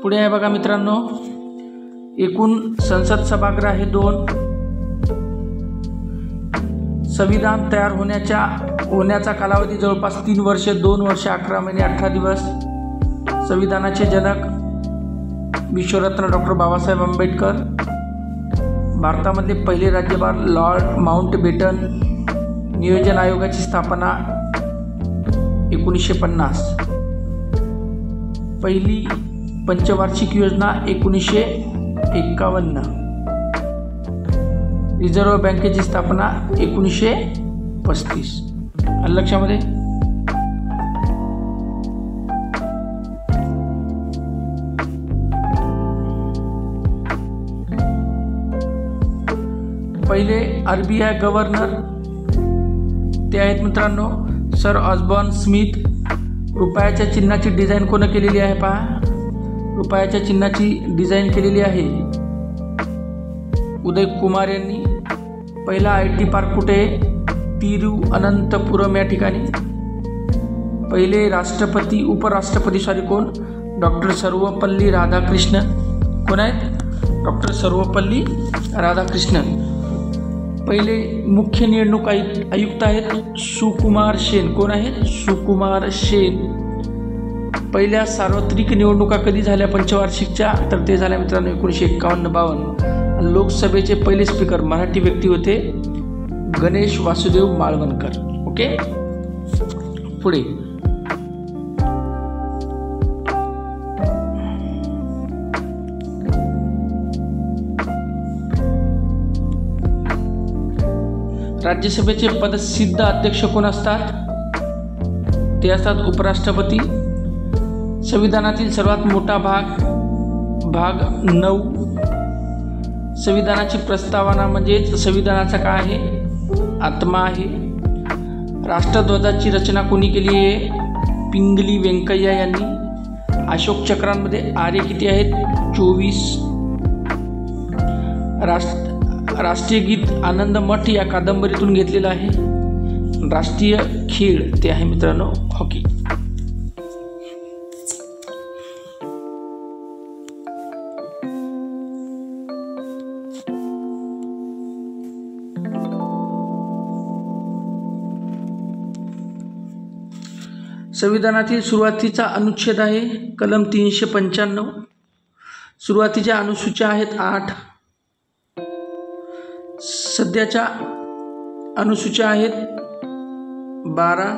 पुढे आहे बघा मित्रांनो, एकूण संसद सभागृह आहे 2. संविधान तयार होण्याचा कालावधी जवळपास 3 वर्षे 2 वर्षे 11 महिने 18 दिवस. संविधानाचे जनक विश्वरत्न डॉक्टर बाबासाहेब आंबेडकर. भारतामधले पहिले राज्यपाल लॉर्ड माउंटबेटन. नियोजन आयोगाची स्थापना 1950. पहिली पंचवार्षिक योजना 1951. रिझर्व्ह बँकेची स्थापना 1935. लक्षामध्ये पहिले RBI गव्हर्नर ते आहेत मित्रांनो सर ऑस्बॉर्न स्मिथ. रुपयाच्या चिन्हाची डिझाईन कोण केलेली आहे पहा. रुपयाच्या चिन्हाची डिझाईन केलेली आहे उदय कुमार यांनी. पहिला IT पार्क कुठे? तिरुअनंतपुरम या ठिकाणी. पहिले राष्ट्रपती उपराष्ट्रपती कोण? डॉक्टर सर्वपल्ली राधाकृष्णन. कोण आहेत? डॉक्टर सर्वपल्ली राधाकृष्णन. पहिले मुख्य निवडणूक आयुक्त आहेत सुकुमार सेन. कोण आहेत? सुकुमार सेन. पहिल्या सार्वत्रिक निवडणुका कधी झाल्या पंचवार्षिकच्या? तर ते झाल्या मित्रांनो 1951-52. लोकसभेचे पहिले स्पीकर मराठी व्यक्ती होते गणेश वासुदेव माळवणकर. ओके. पुढे राज्यसभेचे पदसिद्ध अध्यक्ष कोण असतात? ते असतात उपराष्ट्रपती. संविधानातील सर्वात मोठा भाग 9. संविधानाची प्रस्तावना म्हणजेच संविधानाचा काय आहे? आत्मा आहे. राष्ट्रध्वजाची रचना कोणी केली आहे? पिंगली व्यंकय्या यांनी. अशोक चक्रांमध्ये आरे किती आहेत? 24. राष्ट्रीय गीत आनंद मठ या कादंबरीतून घेतलेलं आहे. राष्ट्रीय खेळ ते आहे मित्रांनो हॉकी. संविधानातील सुरुवातीचा अनुच्छेद आहे कलम 395. सुरुवातीच्या अनुसूच्या आहेत 8. सध्याच्या अनुसूच्या आहेत 12.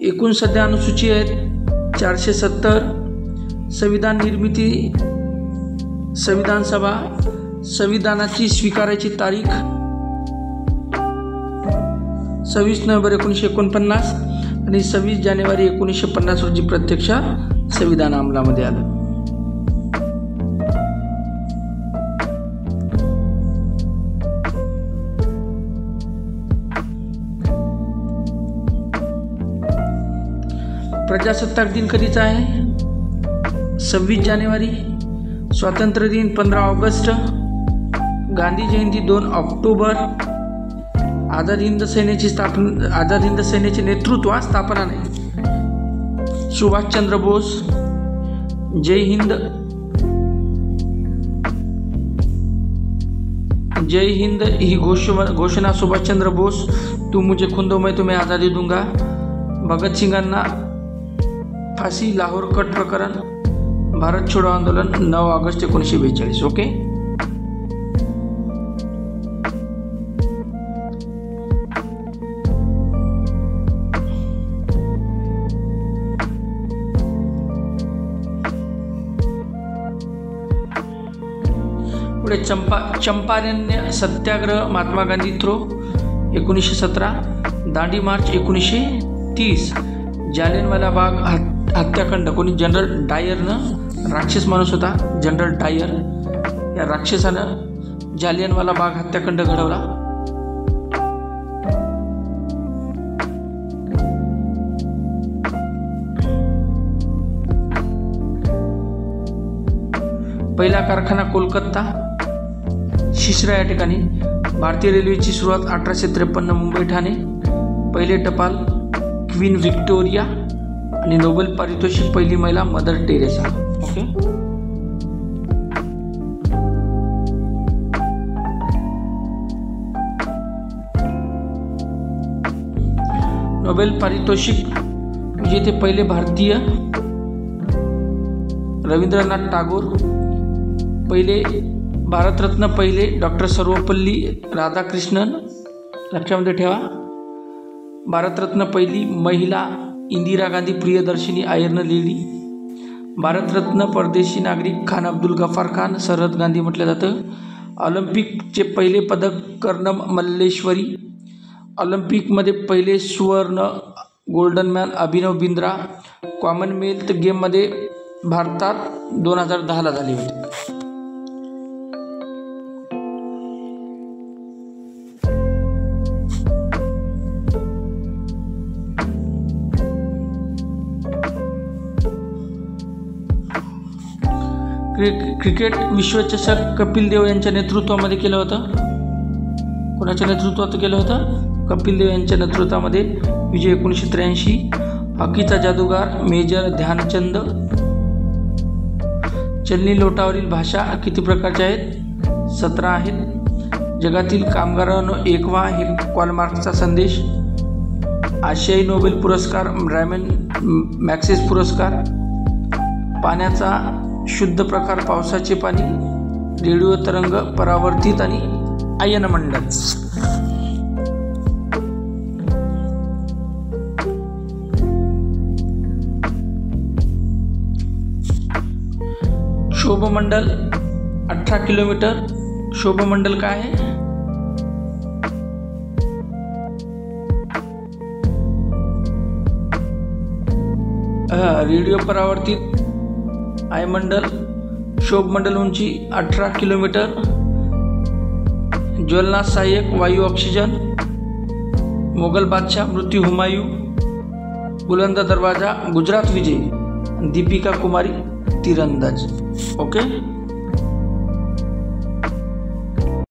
एकूण सध्या अनुसूची आहेत 470. संविधान निर्मिती, संविधान सभा, संविधानाची स्वीकारायची तारीख 26 नोव्हेंबर 1949 आणि 26 जानेवारी 1950 रोजी प्रत्यक्ष संविधान अंमलामध्ये आलं. प्रजासत्ताक दिन कधीचा आहे? 26 जानेवारी. स्वातंत्र्य दिन 15 ऑगस्ट. गांधी जयंती 2 ऑक्टोबर. आझाद हिंद सेनेचे नेतृत्व स्थापना नाही. सुभाषचंद्र बोस. जय हिंद. जय हिंद ही घोषणा सुभाषचंद्र बोस. तू मुझे खून दो मैं तुम्हें आज़ादी दूंगा. भगतसिंगांना फाशी. लाहोर कट प्रकरण. भारत छोडो आंदोलन 9 ऑगस्ट 1942. ओके. पुढे चंपारण सत्याग्रह महात्मा गांधी थ्रो 1917. दांडी मार्च 1930. जालियनवाला बाग हत्याकांड कोणी? जनरल डायरनं. राक्षस माणूस होता जनरल डायर. या राक्षसानं जालियनवाला बाग हत्याकांड घडवला. पहिला कारखाना कोलकाता शिश्रा या ठिकाणी. भारतीय रेल्वेची सुरुवात 1853 मुंबई ठाणे. पहिले टपाल क्वीन व्हिक्टोरिया आणि नोबेल पारितोषिक पहिली महिला मदर टेरेसा. ओके. नोबेल पारितोषिक विजेते पहिले भारतीय रवींद्रनाथ टागोर. पहिले भारतरत्न पहिले डॉक्टर सर्वपल्ली राधाकृष्णन. लक्षामध्ये ठेवा, भारतरत्न पहिली महिला इंदिरा गांधी प्रियदर्शिनी आयर्न लेडी. भारतरत्न परदेशी नागरिक खान अब्दुल गफार खान सरहद गांधी म्हटलं जातं. ऑलिम्पिकचे पहिले पदक कर्णम मल्लेश्वरी. ऑलिम्पिकमध्ये पहिले सुवर्ण golden man Abhinav Bindra. Commonwealth गेममध्ये भारतात 2010ला झाले होते. क्रिकेट विश्वचषक कपिल देव यांच्या नेतृत्वामध्ये केलं होतं. कोणाच्या नेतृत्वात केलं होतं? कपिल देव यांच्या नेतृत्वामध्ये. विजय 1983. हॉकीचा जादूगार मेजर ध्यानचंद. चलनी लोटावरील भाषा किती प्रकारच्या आहेत? 17 आहेत. जगातील कामगारांनो एक व्हा हे कार्ल संदेश. आशियाई नोबेल पुरस्कार रॅमन मॅग्सेस पुरस्कार. पाण्याचा शुद्ध प्रकार पावसाचे पाणी, रेडिओ तरंग, परावर्तित आणि आयनमंडल. क्षोभमंडल 18 किलोमीटर. क्षोभमंडल काय आहे? रेडिओ परावर्तित आयमंडल. क्षोभमंडल उंची 18 किलोमीटर. ज्वलना सहाय्यक वायू ऑक्सिजन. मोगल बादशाह मृत्यू हुमायूं. बुलंद दरवाजा गुजरात विजय. दीपिका कुमारी तीरंदाज. ओके.